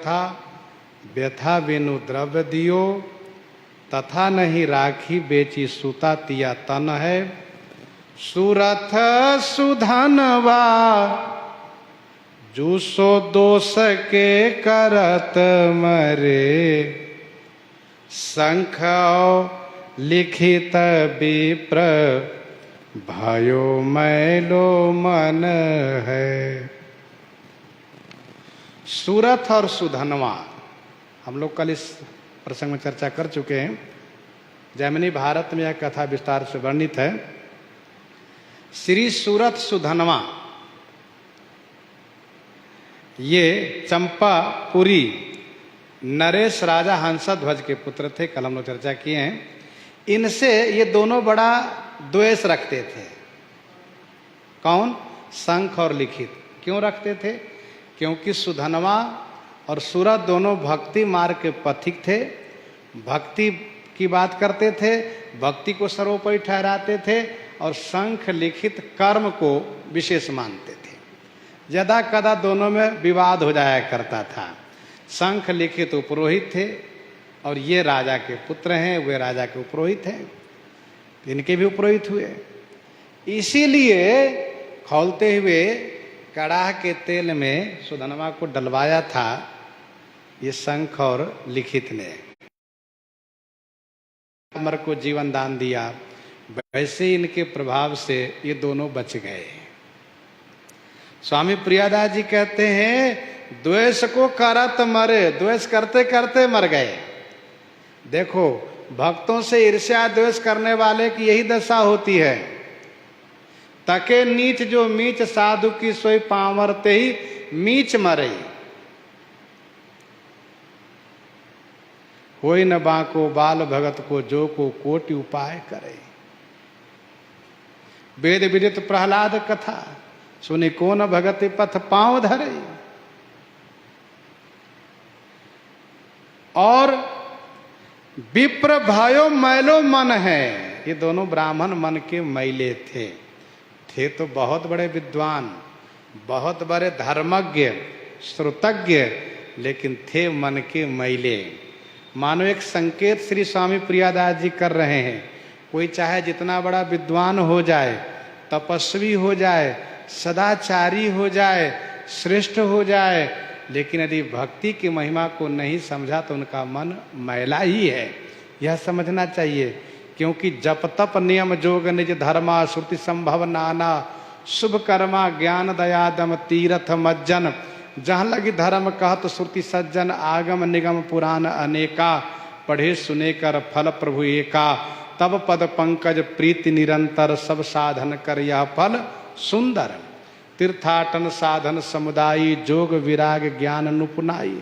कथा, व्यथा बिनु द्रव्य दियो, तथा नहीं राखी बेची सूता तिया तन है। सुरथ सुधनवा जूसो दोष के करत मरे, शंख लिखित विप्र भयो मैलो मन है। सूरथ और सुधनवा हम लोग कल इस प्रसंग में चर्चा कर चुके हैं। जैमिनी भारत में यह कथा विस्तार से वर्णित है। श्री सूरथ सुधनवा ये चंपापुरी नरेश राजा हंसध्वज के पुत्र थे। कल हम लोग चर्चा किए हैं। इनसे ये दोनों बड़ा द्वेष रखते थे। कौन? शंख और लिखित। क्यों रखते थे? क्योंकि सुधनवा और सूरत दोनों भक्ति मार्ग के पथिक थे। भक्ति की बात करते थे, भक्ति को सर्वोपरि ठहराते थे और शंख लिखित कर्म को विशेष मानते थे। यदा कदा दोनों में विवाद हो जाया करता था। शंख लिखित उपरोहित थे और ये राजा के पुत्र हैं, वे राजा के उपरोहित हैं, इनके भी उपरोहित हुए। इसीलिए खौलते हुए कड़ाह के तेल में सुधनवा को डलवाया था ये शंख और लिखित ने। अमर को जीवन दान दिया, वैसे इनके प्रभाव से ये दोनों बच गए। स्वामी प्रियादास जी कहते हैं द्वेष को करत मरे, द्वेष करते करते मर गए। देखो भक्तों से ईर्ष्या द्वेष करने वाले की यही दशा होती है। तके नीच जो मीच साधु की सोई पावरते ही मीच मरे। होई न बाको बाल भगत को जो को कोटि उपाय करे। वेद विदित प्रहलाद कथा सुनि को न भगत पथ पांव धरे। और विप्र भयो मैलो मन है। ये दोनों ब्राह्मण मन के मैले थे तो बहुत बड़े विद्वान, बहुत बड़े धर्मज्ञ, श्रुतज्ञ, लेकिन थे मन के मैले। मानो एक संकेत श्री स्वामी प्रियादास जी कर रहे हैं। कोई चाहे जितना बड़ा विद्वान हो जाए, तपस्वी हो जाए, सदाचारी हो जाए, श्रेष्ठ हो जाए, लेकिन यदि भक्ति की महिमा को नहीं समझा तो उनका मन मैला ही है। यह समझना चाहिए। क्योंकि जप तप नियम जोग निज धर्मा, श्रुति संभव नाना, शुभ कर्मा ज्ञान दया दम तीरथ मज्जन, जहाँ लगी धर्म कहत श्रुति सज्जन, आगम निगम पुराण अनेका, पढ़े सुने कर फल प्रभु एका, तब पद पंकज प्रीति निरंतर, सब साधन कर यह फल सुंदर, तीर्थाटन साधन समुदायी, जोग विराग ज्ञान नुपुनाई,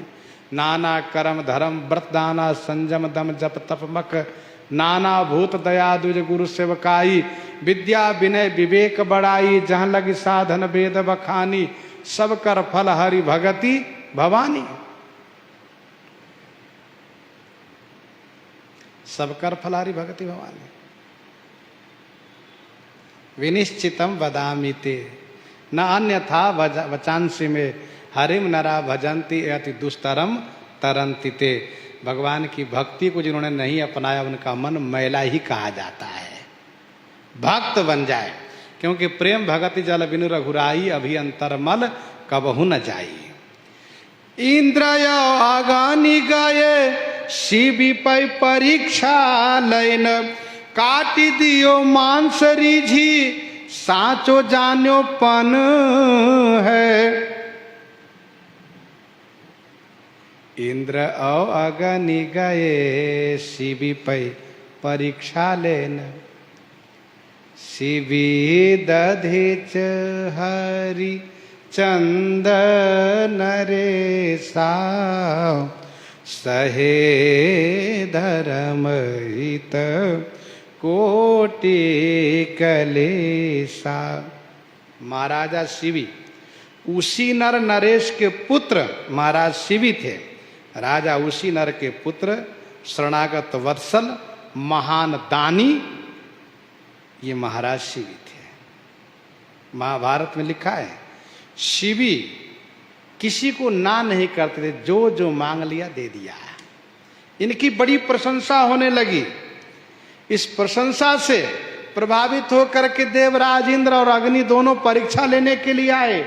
नाना कर्म धर्म व्रत दाना, संजम दम जप तप मक, नाना भूत दया दुज गुरु सेवकाई, विद्या विनय विवेक बड़ाई, जहाँ लगी साधन वेद बखानी, सब कर फल हरि भगति भवानी। सब कर फल हरि भगति भवानी। विनिश्चितम वदामि ते न अन्यथा वचांसि में, हरिम नरा भजंती अति दुस्तरम तरंति ते। भगवान की भक्ति को जिन्होंने नहीं अपनाया उनका मन मैला ही कहा जाता है। भक्त बन जाए, क्योंकि प्रेम भगति जल बिनु रघुराई, अभी अंतरमल कबहु न जाई। इंद्र आगानी गए शिवि पै परीक्षा लैन, काटी दियो मांस रीझी साचो जान्यो पन है। इंद्र अगनि गए शिवि पै परीक्षा लेन, शिवि दधिच हरि चंदन रेसा, सहे धर्म हित कोटि कलेसा। महाराजा शिवी उसी नर नरेश के पुत्र महाराज शिवी थे। राजा उसी नर के पुत्र, शरणागत वत्सल, महान दानी, ये महाराज शिवी थे। महाभारत में लिखा है शिवी किसी को ना नहीं करते थे, जो जो मांग लिया दे दिया। इनकी बड़ी प्रशंसा होने लगी। इस प्रशंसा से प्रभावित होकर के देवराज इंद्र और अग्नि दोनों परीक्षा लेने के लिए आए।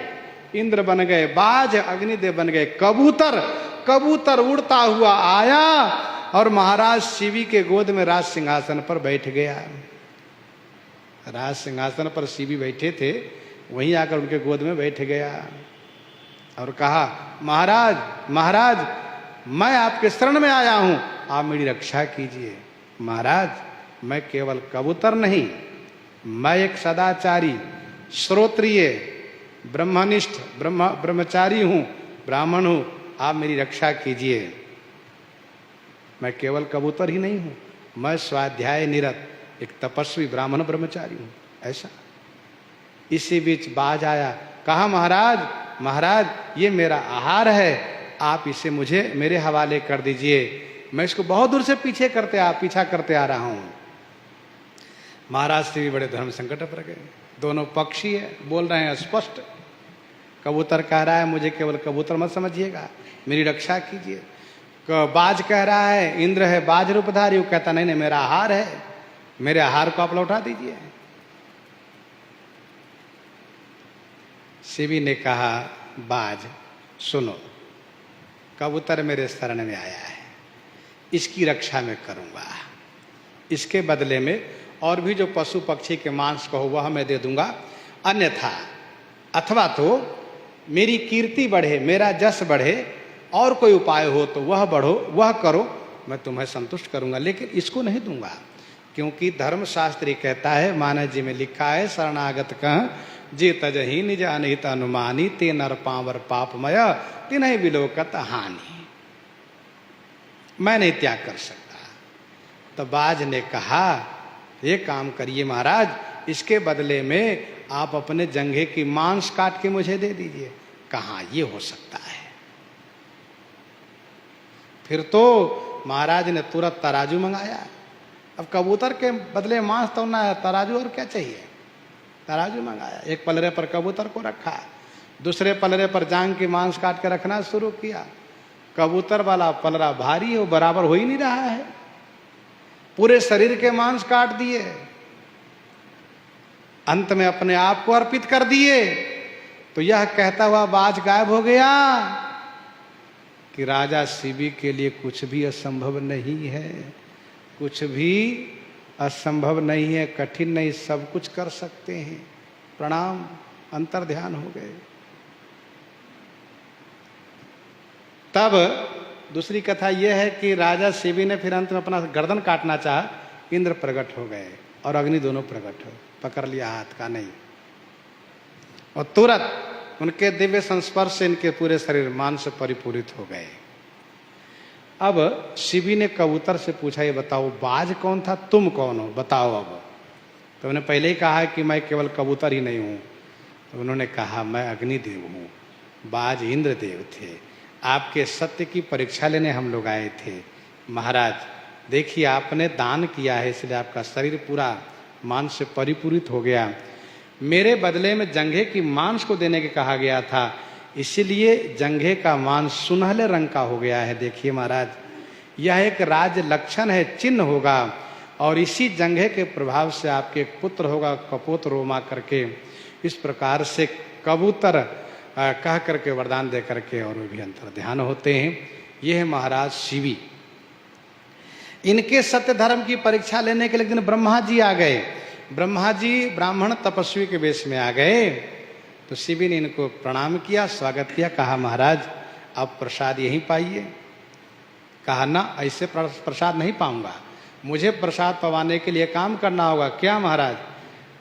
इंद्र बन गए बाज, अग्निदेव बन गए कबूतर। कबूतर उड़ता हुआ आया और महाराज शिवी के गोद में राज सिंहासन पर बैठ गया। राज सिंहासन पर शिवी बैठे थे, वहीं आकर उनके गोद में बैठ गया और कहा, महाराज महाराज, मैं आपके शरण में आया हूं, आप मेरी रक्षा कीजिए। महाराज, मैं केवल कबूतर नहीं, मैं एक सदाचारी, श्रोत्रिय, ब्रह्मनिष्ठ ब्रह्मचारी हूं, ब्राह्मण हूं, आप मेरी रक्षा कीजिए। मैं केवल कबूतर ही नहीं हूं, मैं स्वाध्याय निरत एक तपस्वी ब्राह्मण ब्रह्मचारी हूं। ऐसा इसी बीच बाज आया, कहा, महाराज महाराज, ये मेरा आहार है, आप इसे मुझे मेरे हवाले कर दीजिए, मैं इसको बहुत दूर से पीछा करते आ रहा हूं। महाराज से भी बड़े धर्म संकट पर गए। दोनों पक्षी है, बोल रहे हैं स्पष्ट। कबूतर कह रहा है, मुझे केवल कबूतर मत समझिएगा, मेरी रक्षा कीजिए। बाज कह रहा है, इंद्र है बाज रूपधारी, वो कहता नहीं नहीं, मेरा आहार है, मेरे आहार को आप लौटा दीजिए। शिवी ने कहा, बाज सुनो, कबूतर मेरे शरण में आया है, इसकी रक्षा मैं करूंगा, इसके बदले में और भी जो पशु पक्षी के मांस कहो वह मैं दे दूंगा, अन्यथा अथवा तो मेरी कीर्ति बढ़े, मेरा जस बढ़े, और कोई उपाय हो तो वह करो, मैं तुम्हें संतुष्ट करूंगा, लेकिन इसको नहीं दूंगा। क्योंकि धर्मशास्त्र कहता है, मानव जी में लिखा है, शरणागत कह जे तजही निज अनिहित अनुमानी, ते नर पावर पापमय, तिन्हीं विलोकत हानि। मैं नहीं त्याग कर सकता। तो बाज ने कहा, ये काम करिए महाराज, इसके बदले में आप अपने जंघे की मांस काट के मुझे दे दीजिए। कहाँ ये हो सकता है। फिर तो महाराज ने तुरंत तराजू मंगाया। अब कबूतर के बदले मांस तोड़ना है, तराजू और क्या चाहिए। तराजू मंगाया, एक पलरे पर कबूतर को रखा, दूसरे पलरे पर जांग की मांस काट के रखना शुरू किया। कबूतर वाला पलरा भारी हो, बराबर हो ही नहीं रहा है, पूरे शरीर के मांस काट दिए, अंत में अपने आप को अर्पित कर दिए। तो यह कहता हुआ बाज गायब हो गया कि राजा शिवी के लिए कुछ भी असंभव नहीं है, कुछ भी असंभव नहीं है, कठिन नहीं, सब कुछ कर सकते हैं। प्रणाम, अंतर ध्यान हो गए। तब दूसरी कथा यह है कि राजा शिवी ने फिर अंत में अपना गर्दन काटना चाहा, इंद्र प्रकट हो गए और अग्नि दोनों प्रकट हो, पकड़ लिया हाथ का नहीं, और तुरंत उनके दिव्य संस्पर्श से इनके पूरे शरीर मान से परिपूरित हो गए। अब शिवी ने कबूतर से पूछा, ये बताओ बाज कौन था, तुम कौन हो, बताओ। अब तो उन्होंने पहले ही कहा कि मैं केवल कबूतर ही नहीं हूँ। तो उन्होंने कहा, मैं अग्निदेव हूँ, बाज इंद्रदेव थे, आपके सत्य की परीक्षा लेने हम लोग आए थे। महाराज देखिए, आपने दान किया है, इसलिए आपका शरीर पूरा मांस से परिपूरित हो गया। मेरे बदले में जंघे की मांस को देने के कहा गया था, इसीलिए जंघे का मांस सुनहले रंग का हो गया है। देखिए महाराज, यह एक राज लक्षण है, चिन्ह होगा, और इसी जंघे के प्रभाव से आपके एक पुत्र होगा, कपोत रोमा करके। इस प्रकार से कबूतर कह करके वरदान दे करके और वे भी अंतर ध्यान होते हैं। ये है महाराज शिवी। इनके सत्य धर्म की परीक्षा लेने के लिए दिन ब्रह्मा जी आ गए। ब्रह्मा जी ब्राह्मण तपस्वी के वेश में आ गए। तो शिवी ने इनको प्रणाम किया, स्वागत किया, कहा, महाराज आप प्रसाद यहीं पाइए। कहा, ना, ऐसे प्रसाद नहीं पाऊंगा, मुझे प्रसाद पवाने के लिए काम करना होगा। क्या महाराज?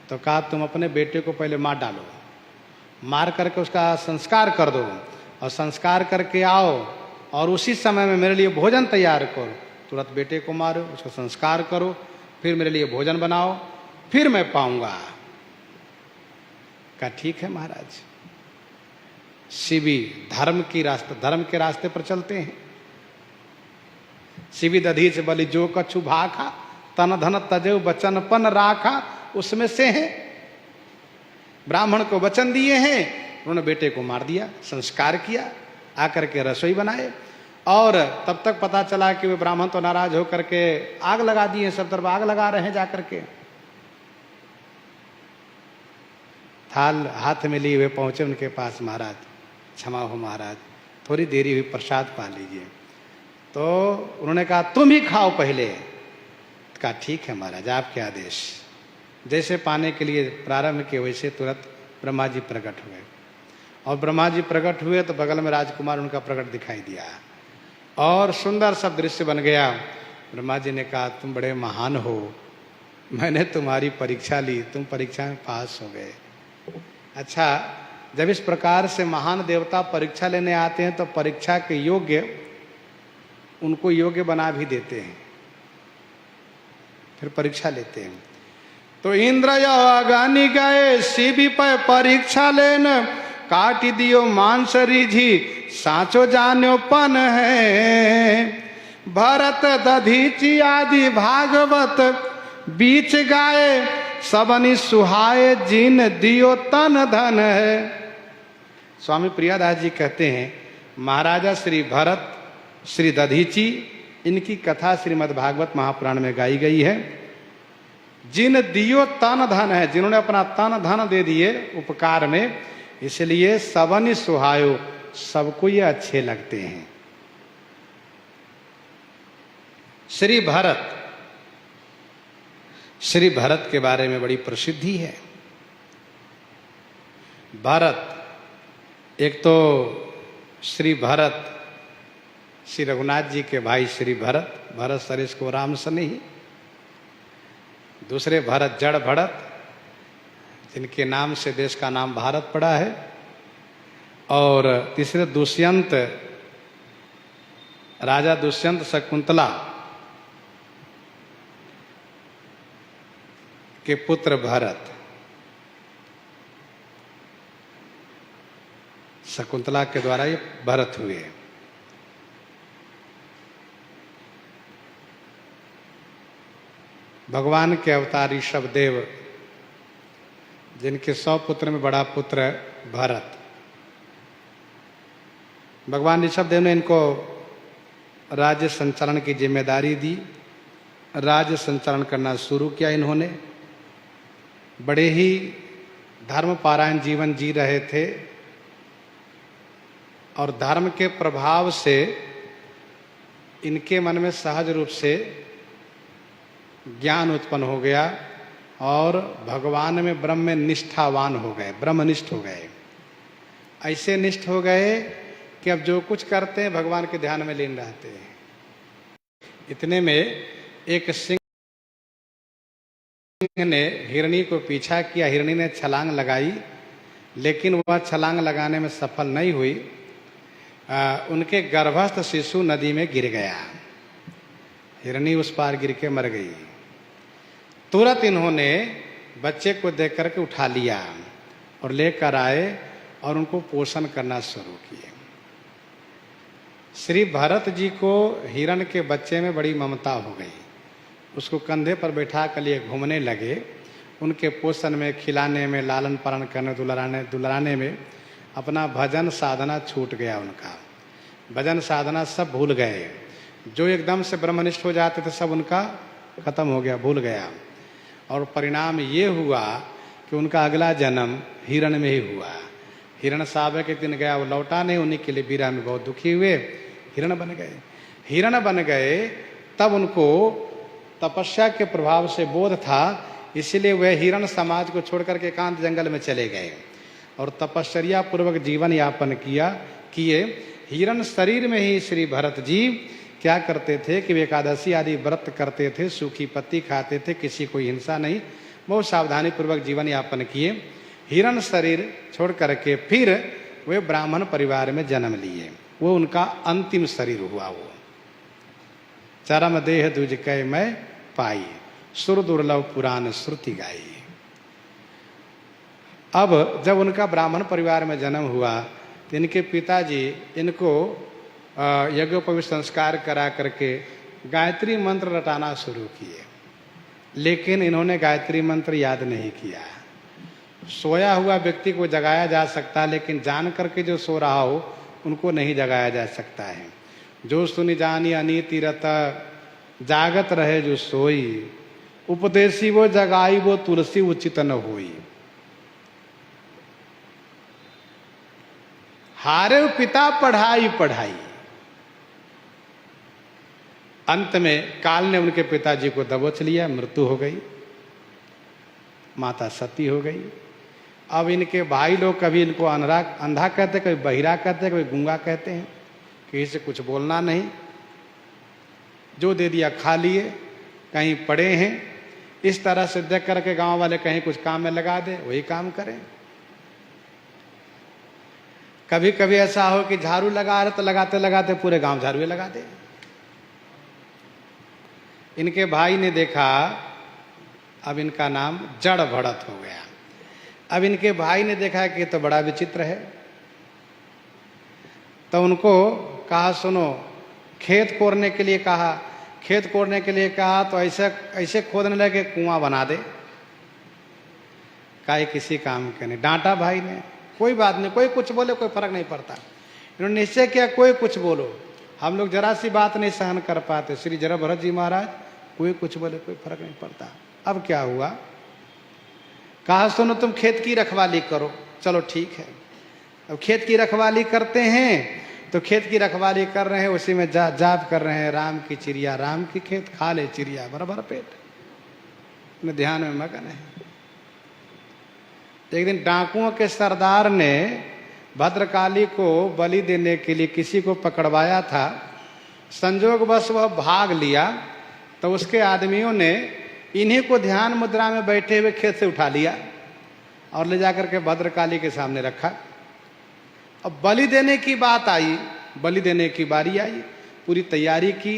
तो कहा, तुम अपने बेटे को पहले मार डालो, मार करके उसका संस्कार कर दो, और संस्कार करके आओ, और उसी समय में मेरे लिए भोजन तैयार करो। तुरंत बेटे को मारो, उसका संस्कार करो, फिर मेरे लिए भोजन बनाओ, फिर मैं पाऊंगा। कहा, ठीक है महाराज। शिवी धर्म के रास्ते पर चलते हैं। शिवी दधीच बलि जो कछु भाखा, तन धन तजेव बचन पन राखा, उसमें से है। ब्राह्मण को वचन दिए हैं, उन्होंने बेटे को मार दिया, संस्कार किया, आकर के रसोई बनाए। और तब तक पता चला कि वे ब्राह्मण तो नाराज होकर के आग लगा दिए, सब तरफ आग लगा रहे हैं जाकर के। थाल हाथ में लिए हुए पहुंचे उनके पास, महाराज क्षमा हो महाराज, थोड़ी देरी हुई, प्रसाद पा लीजिए। तो उन्होंने कहा तुम ही खाओ पहले। कहा ठीक है महाराज, आपके आदेश। जैसे पाने के लिए प्रारंभ किए वैसे तुरंत ब्रह्मा जी प्रकट हुए। और ब्रह्मा जी प्रकट हुए तो बगल में राजकुमार उनका प्रकट दिखाई दिया और सुंदर सा दृश्य बन गया। ब्रह्मा जी ने कहा तुम बड़े महान हो, मैंने तुम्हारी परीक्षा ली, तुम परीक्षा में पास हो गए। अच्छा, जब इस प्रकार से महान देवता परीक्षा लेने आते हैं तो परीक्षा के योग्य उनको योग्य बना भी देते हैं, फिर परीक्षा लेते हैं। तो इंद्र अगानी गए शिवी पर परीक्षा लेन, काटी दियो मांस रिझी साचो जान्यो पन है। भरत दधीची आदि भागवत बीच गाए, सबनी सुहाए जिन दियो तन धन है। स्वामी प्रियादास जी कहते हैं महाराजा श्री भरत, श्री दधीची, इनकी कथा श्रीमद् भागवत महापुराण में गाई गई है। जिन दियो तन धन है, जिन्होंने अपना तन धन दे दिए उपकार में, इसलिए सबनी सुहायो, सबको ये अच्छे लगते हैं। श्री भरत, श्री भरत के बारे में बड़ी प्रसिद्धि है। भरत, एक तो श्री भरत श्री रघुनाथ जी के भाई श्री भरत, भरत सरेश को राम सने ही। दूसरे भरत जड़ भरत, जिनके नाम से देश का नाम भारत पड़ा है। और तीसरे दुष्यंत, राजा दुष्यंत शकुंतला के पुत्र भरत। शकुंतला के द्वारा ये भरत हुए। भगवान के अवतार ऋषभ देव, जिनके 100 पुत्र में बड़ा पुत्र भरत। भगवान ऋषभ देव ने इनको राज्य संचालन की जिम्मेदारी दी। राज्य संचालन करना शुरू किया इन्होंने। बड़े ही धर्मपरायण जीवन जी रहे थे और धर्म के प्रभाव से इनके मन में सहज रूप से ज्ञान उत्पन्न हो गया और भगवान में ब्रह्म में निष्ठावान हो गए, ब्रह्मनिष्ठ हो गए। ऐसे निष्ठ हो गए कि अब जो कुछ करते हैं भगवान के ध्यान में लीन रहते हैं। इतने में एक सिंह ने हिरणी को पीछा किया। हिरणी ने छलांग लगाई, लेकिन वह छलांग लगाने में सफल नहीं हुई। उनके गर्भस्थ शिशु नदी में गिर गया। हिरणी उस पार गिर के मर गई। तुरंत इन्होंने बच्चे को देख करके उठा लिया और लेकर आए और उनको पोषण करना शुरू किए। श्री भरत जी को हिरण के बच्चे में बड़ी ममता हो गई। उसको कंधे पर बैठा कर लिए घूमने लगे। उनके पोषण में, खिलाने में, लालन पालन करने, दुलाराने में अपना भजन साधना छूट गया। उनका भजन साधना सब भूल गए। जो एकदम से ब्रह्मनिष्ठ हो जाते थे सब उनका खत्म हो गया, भूल गया। और परिणाम ये हुआ कि उनका अगला जन्म हिरण में ही हुआ। हिरण साहब के दिन गया, वो लौटा नहीं। उन्हीं के लिए बीरा में बहुत दुखी हुए, हिरण बन गए। हिरण बन गए तब उनको तपस्या के प्रभाव से बोध था, इसलिए वह हिरण समाज को छोड़कर के एकांत जंगल में चले गए और तपश्चर्या पूर्वक जीवन यापन किए। हिरण शरीर में ही श्री भरत जी क्या करते थे कि वे एकादशी आदि व्रत करते थे, सूखी पत्ती खाते थे, किसी कोई हिंसा नहीं, बहुत सावधानी पूर्वक जीवन यापन किए। हिरण शरीर छोड़ करके फिर वे ब्राह्मण परिवार में जन्म लिए। वो उनका अंतिम शरीर हुआ। वो चरम देह दुज कै मैं पाई, सुर दुर्लभ पुराण श्रुति गाई। अब जब उनका ब्राह्मण परिवार में जन्म हुआ तो इनके पिताजी इनको यज्ञोपवीत संस्कार करा करके गायत्री मंत्र रटाना शुरू किए, लेकिन इन्होंने गायत्री मंत्र याद नहीं किया। सोया हुआ व्यक्ति को जगाया जा सकता, लेकिन जान करके जो सो रहा हो उनको नहीं जगाया जा सकता है। जो सुनि जानी अनीति रत, जागत रहे जो सोई, उपदेशी वो जगाई वो तुलसी उचित न होई। हारे पिता पढ़ाई पढ़ाई, अंत में काल ने उनके पिताजी को दबोच लिया, मृत्यु हो गई, माता सती हो गई। अब इनके भाई लोग कभी इनको अंधा कहते, कभी बहिरा कहते, कभी गूंगा कहते हैं, किसी से कुछ बोलना नहीं, जो दे दिया खा लिए, कहीं पड़े हैं, इस तरह से देख करके गांव वाले कहीं कुछ काम में लगा दे, वही काम करें। कभी कभी ऐसा हो कि झाड़ू लगा रहे तो लगाते लगाते पूरे गांव झाड़ू लगा दे। इनके भाई ने देखा अब इनका नाम जड़ भरत हो गया। अब इनके भाई ने देखा कि तो बड़ा विचित्र है, तो उनको कहा सुनो, खेत कोड़ने के लिए कहा, खेत कोड़ने के लिए कहा तो ऐसे ऐसे खोदने लगे कुआं बना दे। काहे किसी काम के नहीं, डांटा भाई ने, कोई बात नहीं, कोई कुछ बोले कोई फर्क नहीं पड़ता। इन्होंने निश्चय किया कोई कुछ बोलो, हम लोग जरा सी बात नहीं सहन कर पाते। श्री जड़ भरत जी महाराज कोई कुछ बोले कोई फर्क नहीं पड़ता। अब क्या हुआ, कहा सुनो तुम खेत की रखवाली करो। चलो ठीक है, अब खेत की रखवाली करते हैं। तो खेत की रखवाली कर रहे हैं, उसी में जाप कर रहे हैं, राम की चिड़िया राम की खेत खा ले चिड़िया बराबर पेट, में ध्यान में मगन है। एक दिन डाकुओं के सरदार ने भद्रकाली को बलि देने के लिए किसी को पकड़वाया था, संजोगवश वह भाग लिया, तो उसके आदमियों ने इन्हीं को ध्यान मुद्रा में बैठे हुए खेत से उठा लिया और ले जाकर के भद्रकाली के सामने रखा। अब बलि देने की बात आई, बलि देने की बारी आई, पूरी तैयारी की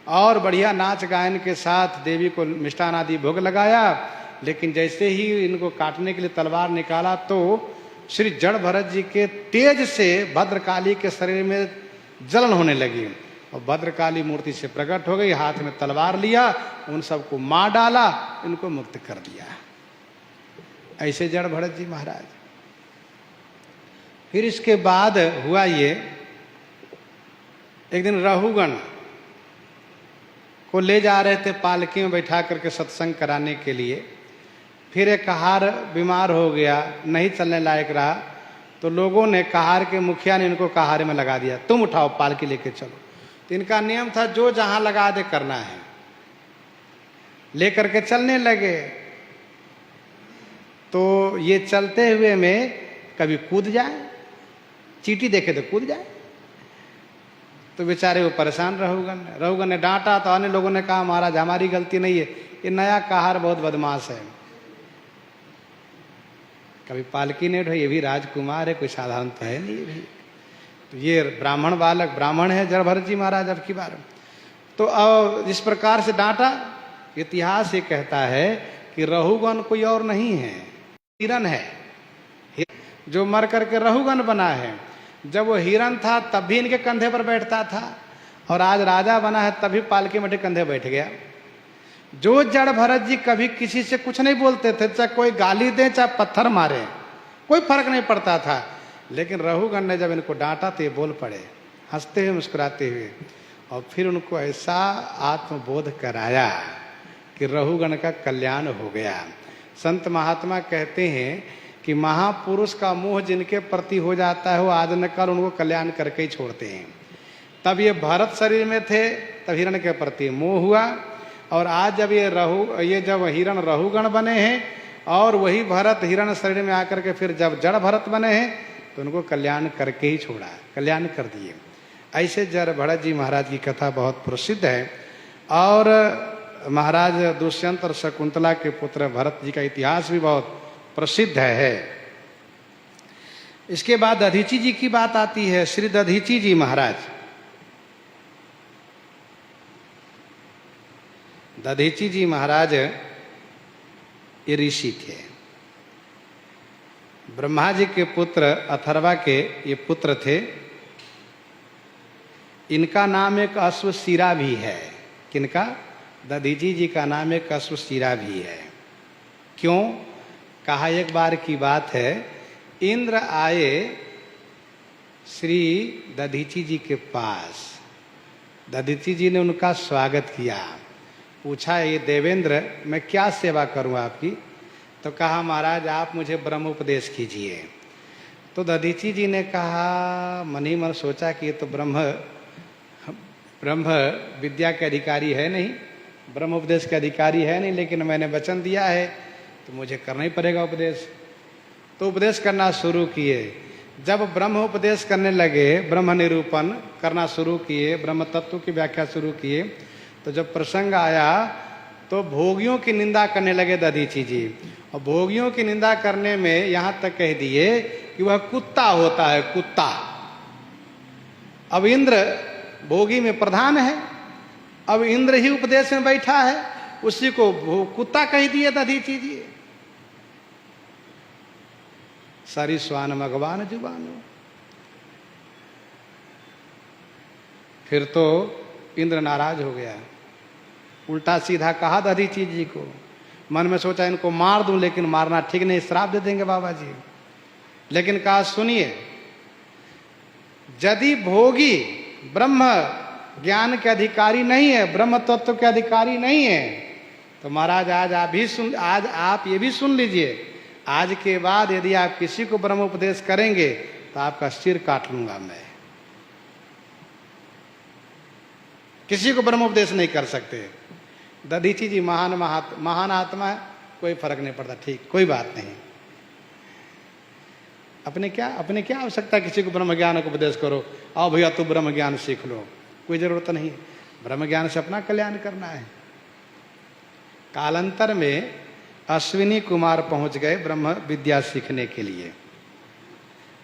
और बढ़िया नाच गायन के साथ देवी को मिष्ठान आदि भोग लगाया। लेकिन जैसे ही इनको काटने के लिए तलवार निकाला तो श्री जड़ भरत जी के तेज से भद्रकाली के शरीर में जलन होने लगी और भद्रकाली मूर्ति से प्रकट हो गई, हाथ में तलवार लिया, उन सबको मार डाला, इनको मुक्त कर दिया। ऐसे जड़ भरत जी महाराज। फिर इसके बाद हुआ ये, एक दिन रहुगण को ले जा रहे थे पालकी में बैठा करके सत्संग कराने के लिए। फिर एक कहार बीमार हो गया, नहीं चलने लायक रहा, तो लोगों ने, कहार के मुखिया ने इनको कहार में लगा दिया, तुम उठाओ पालकी लेके चलो। तो इनका नियम था जो जहां लगा दे करना है, लेकर के चलने लगे। तो ये चलते हुए में कभी कूद जाए, चींटी देखे तो कूद जाए, तो बेचारे वो परेशान रहुगन ने डांटा। तो अन्य लोगों ने कहा महाराज हमारी गलती नहीं है, ये नया कहार बहुत बदमाश है। कभी पालकी ने उठाई, ये भी राजकुमार है, कोई साधारण तो है नहीं भी, तो ये ब्राह्मण बालक ब्राह्मण है जड़ भरत जी महाराज अब की बार। तो अब जिस प्रकार से डांटा, इतिहास ये कहता है कि रहुगन कोई और नहीं है, हिरन है, जो मर करके रहुगन बना है। जब वो हिरन था तब भी इनके कंधे पर बैठता था, और आज राजा बना है तब भी पालकी में कंधे बैठ गया। जो जड़ भरत जी कभी किसी से कुछ नहीं बोलते थे, चाहे कोई गाली दे चाहे पत्थर मारे, कोई फर्क नहीं पड़ता था। लेकिन रहुगण ने जब इनको डांटा तो ये बोल पड़े, हंसते हुए मुस्कुराते हुए, और फिर उनको ऐसा आत्मबोध कराया कि रहुगण का कल्याण हो गया। संत महात्मा कहते हैं कि महापुरुष का मोह जिनके प्रति हो जाता है वो आज न कल उनको कल्याण करके ही छोड़ते हैं। तब ये भरत शरीर में थे तब हिरण के प्रति मोह हुआ, और आज जब ये जब हिरण रहुगण बने हैं और वही भरत हिरण शरीर में आकर के फिर जब जड़ भरत बने हैं तो उनको कल्याण करके ही छोड़ा, कल्याण कर दिए। ऐसे जड़ भरत जी महाराज की कथा बहुत प्रसिद्ध है। और महाराज दुष्यंत और शकुंतला के पुत्र भरत जी का इतिहास भी बहुत प्रसिद्ध है। इसके बाद दधीची जी की बात आती है। श्री दधीची जी महाराज, दधीची जी महाराज ये ऋषि थे, ब्रह्मा जी के पुत्र अथर्वा के ये पुत्र थे। इनका नाम एक अश्वशिरा भी है। किनका? दधीची जी का नाम एक अश्वशिरा भी है। क्यों? कहा एक बार की बात है, इंद्र आए श्री दधीची जी के पास। दधीची जी ने उनका स्वागत किया, पूछा ये देवेंद्र मैं क्या सेवा करूं आपकी? तो कहा महाराज आप मुझे ब्रह्म उपदेश कीजिए। तो दधीची जी ने कहा, मन ही मन सोचा कि ये तो ब्रह्म विद्या के अधिकारी है नहीं, ब्रह्म उपदेश के अधिकारी है नहीं, लेकिन मैंने वचन दिया है तो मुझे करना ही पड़ेगा उपदेश। तो उपदेश करना शुरू किए। जब ब्रह्म उपदेश करने लगे, ब्रह्म निरूपण करना शुरू किए, ब्रह्म तत्व की व्याख्या शुरू किए, तो जब प्रसंग आया तो भोगियों की निंदा करने लगे दधीची जी। और भोगियों की निंदा करने में यहां तक कह दिए कि वह कुत्ता होता है, कुत्ता। अब इंद्र भोगी में प्रधान है, अब इंद्र ही उपदेश में बैठा है, उसी को कुत्ता कह दिए दधीची जी। सारी स्वान मगवान जुबानो। फिर तो इंद्र नाराज हो गया, उल्टा सीधा कहा दधीची जी को। मन में सोचा इनको मार दूं, लेकिन मारना ठीक नहीं, श्राप दे देंगे बाबा जी। लेकिन कहा सुनिए, यदि भोगी ब्रह्म ज्ञान के अधिकारी नहीं है, ब्रह्म तत्व के अधिकारी नहीं है, तो महाराज आज आप ये भी सुन लीजिए, आज के बाद यदि आप किसी को ब्रह्म उपदेश करेंगे तो आपका सिर काट लूंगा मैं। किसी को ब्रह्म उपदेश नहीं कर सकते। दधीची जी महान आत्मा है, कोई फर्क नहीं पड़ता, ठीक कोई बात नहीं। अपने क्या आवश्यकता किसी को ब्रह्म ज्ञान का उपदेश करो, आओ भैया तू ब्रह्म ज्ञान सीख लो, कोई जरूरत नहीं। ब्रह्म ज्ञान से अपना कल्याण करना है। कालांतर में अश्विनी कुमार पहुंच गए ब्रह्म विद्या सीखने के लिए,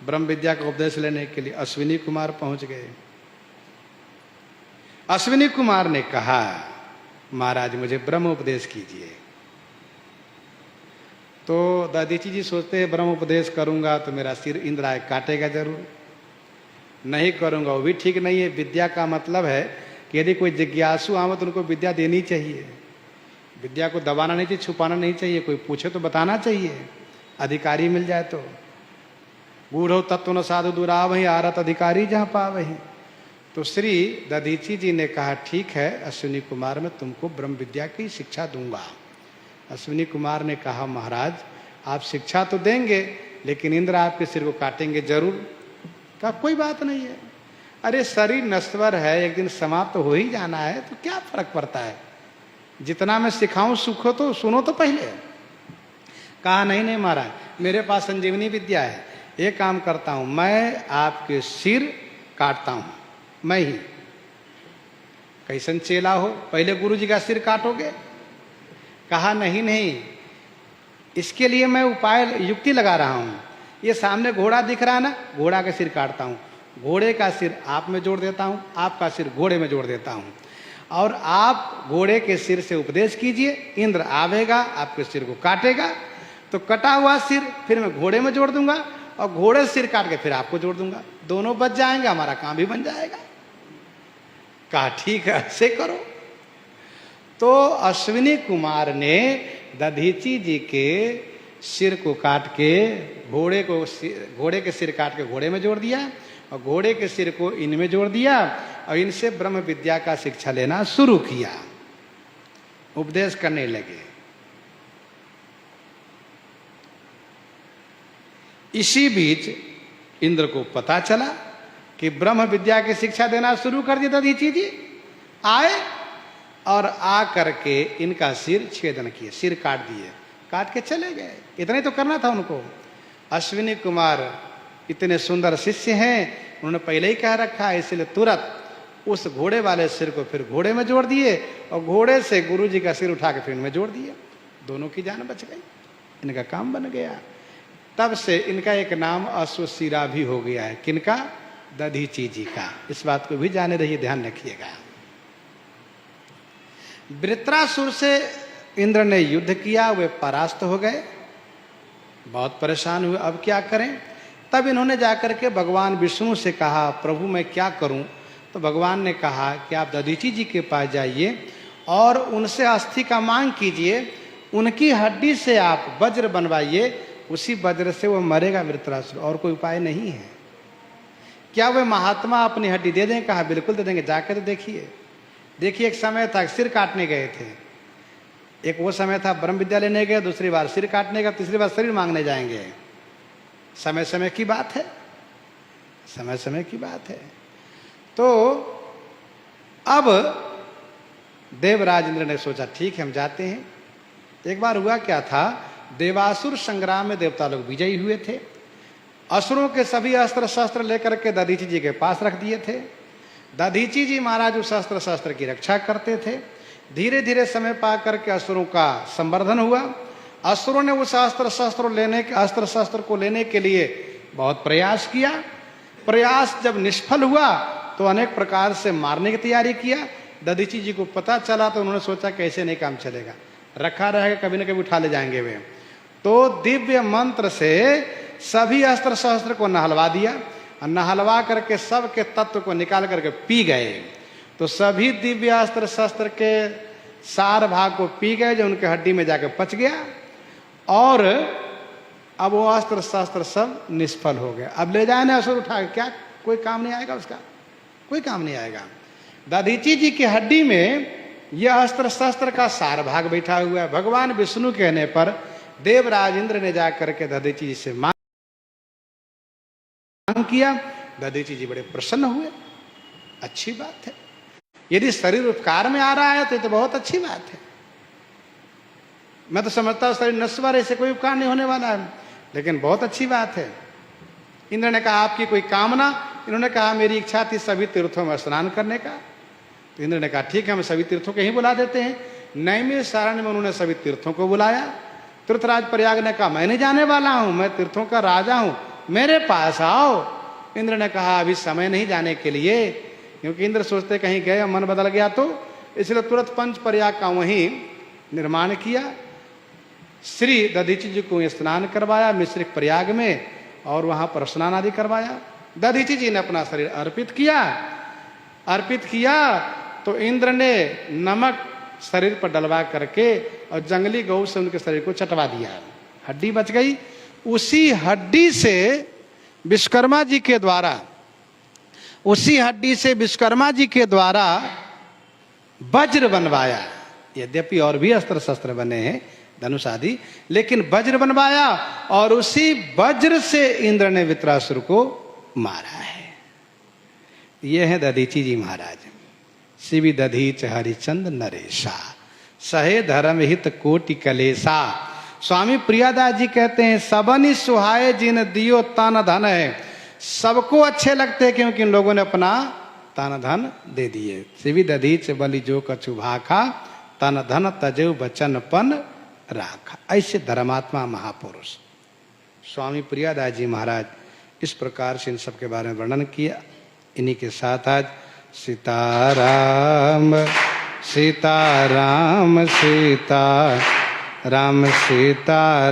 ब्रह्म विद्या का उपदेश लेने के लिए अश्विनी कुमार पहुंच गए। अश्विनी कुमार ने कहा महाराज मुझे ब्रह्म उपदेश कीजिए। तो दधीची जी सोचते हैं ब्रह्म उपदेश करूंगा तो मेरा सिर इंद्र आए काटेगा जरूर, नहीं करूंगा वो भी ठीक नहीं है। विद्या का मतलब है कि यदि कोई जिज्ञासु आवे तो उनको विद्या देनी चाहिए, विद्या को दबाना नहीं चाहिए, छुपाना नहीं चाहिए, कोई पूछे तो बताना चाहिए, अधिकारी मिल जाए तो। गूढ़ो तत्व न साधु दुरावहि आरत अधिकारी जहाँ पावहि। तो श्री दधीची जी ने कहा ठीक है अश्विनी कुमार मैं तुमको ब्रह्म विद्या की शिक्षा दूंगा। अश्विनी कुमार ने कहा महाराज आप शिक्षा तो देंगे लेकिन इंद्र आपके सिर को काटेंगे जरूर। कहा कोई बात नहीं है, अरे शरीर नश्वर है, एक दिन समाप्त हो ही जाना है, तो क्या फर्क पड़ता है, जितना मैं सिखाऊं सुखो तो सुनो तो पहले। कहा नहीं महाराज मेरे पास संजीवनी विद्या है, एक काम करता हूं मैं आपके सिर काटता हूं, मैं ही। कैसन चेला हो, पहले गुरु जी का सिर काटोगे? कहा नहीं इसके लिए मैं उपाय युक्ति लगा रहा हूं। ये सामने घोड़ा दिख रहा है ना, घोड़ा का सिर काटता हूं, घोड़े का सिर आप में जोड़ देता हूं, आपका सिर घोड़े में जोड़ देता हूं, और आप घोड़े के सिर से उपदेश कीजिए, इंद्र आवेगा आपके सिर को काटेगा, तो कटा हुआ सिर फिर मैं घोड़े में जोड़ दूंगा और घोड़े सिर काट के फिर आपको जोड़ दूंगा, दोनों बच जाएंगे, हमारा काम भी बन जाएगा। कहा ठीक है ऐसे करो। तो अश्विनी कुमार ने दधीची जी के सिर को काट के घोड़े के सिर काट के घोड़े में जोड़ दिया और घोड़े के सिर को इनमें जोड़ दिया और इनसे ब्रह्म विद्या का शिक्षा लेना शुरू किया, उपदेश करने लगे। इसी बीच इंद्र को पता चला कि ब्रह्म विद्या की शिक्षा देना शुरू कर दी दधीची जी। आए और आ करके इनका सिर छेदन किए, सिर काट दिए, काट के चले गए। इतना ही तो करना था उनको। अश्विनी कुमार इतने सुंदर शिष्य हैं, उन्होंने पहले ही कह रखा है, इसलिए तुरंत उस घोड़े वाले सिर को फिर घोड़े में जोड़ दिए और घोड़े से गुरु जी का सिर उठा के फिर इनमें जोड़ दिया, दोनों की जान बच गई, इनका काम बन गया। तब से इनका एक नाम अश्वशिरा भी हो गया है। किनका? दधीची जी का। इस बात को भी जाने रहिए, ध्यान रखिएगा। वृत्रासुर से इंद्र ने युद्ध किया, वे परास्त हो गए, बहुत परेशान हुए, अब क्या करें। तब इन्होंने जाकर के भगवान विष्णु से कहा प्रभु मैं क्या करूं। तो भगवान ने कहा कि आप दधीची जी के पास जाइए और उनसे अस्थि का मांग कीजिए, उनकी हड्डी से आप वज्र बनवाइए, उसी वज्र से वो मरेगा वृत्रासुर, और कोई उपाय नहीं है। क्या वे महात्मा अपनी हड्डी दे दें? कहा बिल्कुल दे देंगे, जाकर तो देखिए। देखिए एक समय था सिर काटने गए थे, एक वो समय था ब्रह्म विद्या लेने गए, दूसरी बार सिर काटने का, तीसरी बार शरीर मांगने जाएंगे। समय समय की बात है, समय समय की बात है। तो अब देवराज इंद्र ने सोचा ठीक है हम जाते हैं। एक बार हुआ क्या था, देवासुर संग्राम में देवता लोग विजयी हुए थे। असुरों के सभी अस्त्र शस्त्र लेकर के दधीची जी के पास रख दिए थे। दधीची जी महाराज उस अस्त्र शस्त्र की रक्षा करते थे। धीरे धीरे समय पा करके असुरों का संवर्धन हुआ। असुरों ने उस अस्त्र शस्त्र को लेने के लिए बहुत प्रयास किया। प्रयास जब निष्फल हुआ तो अनेक प्रकार से मारने की तैयारी किया। दधीची जी को पता चला तो उन्होंने सोचा कैसे नहीं काम चलेगा, रखा रहेगा कभी न कभी उठा ले जाएंगे वे। तो दिव्य मंत्र से सभी अस्त्र शस्त्र को नहलवा दिया और नहलवा करके सबके तत्व को निकाल करके पी गए। तो सभी दिव्य अस्त्र शस्त्र के सार भाग को पी गए, जो उनके हड्डी में जाकर पच गया। और अब वो अस्त्र शस्त्र सब निष्फल हो गए। अब ले जाए ना असुर उठा, क्या कोई काम नहीं आएगा उसका, कोई काम नहीं आएगा। दधीची जी की हड्डी में यह अस्त्र शस्त्र का सार भाग बैठा हुआ है। भगवान विष्णु कहने पर देवराज इंद्र ने जाकर के दधीची जी से मांग किया। दधीची जी बड़े प्रसन्न हुए। अच्छी बात है, यदि शरीर उपकार में आ रहा है तो ये तो बहुत अच्छी बात है। मैं तो समझता हूं शरीर नश्वर, ऐसे कोई उपकार नहीं होने वाला है, लेकिन बहुत अच्छी बात है। इंद्र ने कहा आपकी कोई कामना? इन्होंने कहा मेरी इच्छा थी सभी तीर्थों में स्नान करने का। तो इंद्र ने कहा ठीक है हम सभी तीर्थों को ही बुला देते हैं। नैमिषारण्य में उन्होंने सभी तीर्थों को बुलाया। तीर्थराज प्रयाग ने कहा मैं नहीं जाने वाला हूं, मैं तीर्थों का राजा हूं, मेरे पास आओ। इंद्र ने कहा अभी समय नहीं जाने के लिए, क्योंकि इंद्र सोचते कहीं गए मन बदल गया तो, इसलिए तुरंत पंच प्रयाग का वहीं निर्माण किया। श्री दधीची जी को स्नान करवाया मिश्रिक प्रयाग में, और वहां पर स्नान आदि करवाया। दधीची जी ने अपना शरीर अर्पित किया तो इंद्र ने नमक शरीर पर डलवा करके और जंगली गौ से उनके शरीर को चटवा दिया, हड्डी बच गई। उसी हड्डी से विश्वकर्मा जी के द्वारा वज्र बनवाया। यद्यपि और भी अस्त्र शस्त्र बने हैं धनुष आदि, लेकिन वज्र बनवाया और उसी वज्र से इंद्र ने वित्रासुर को मारा है। ये है दधीची जी महाराज। शिवि दधीच हरिचंद नरेशा, सहे धर्म हित कोटि कलेसा। स्वामी प्रियादास जी कहते हैं सबनी सुहाए जिन दियो तन धन है। सबको अच्छे लगते हैं क्योंकि इन लोगों ने अपना तन धन दे दिए। शिवि दधीच बलि जो कछु भाखा, तन धन तजो बचनपन राखा। ऐसे धर्मात्मा महापुरुष स्वामी प्रियादास जी महाराज इस प्रकार से इन सब के बारे में वर्णन किया। इन्हीं के साथ आज सीताराम सीताराम सीता राम सीता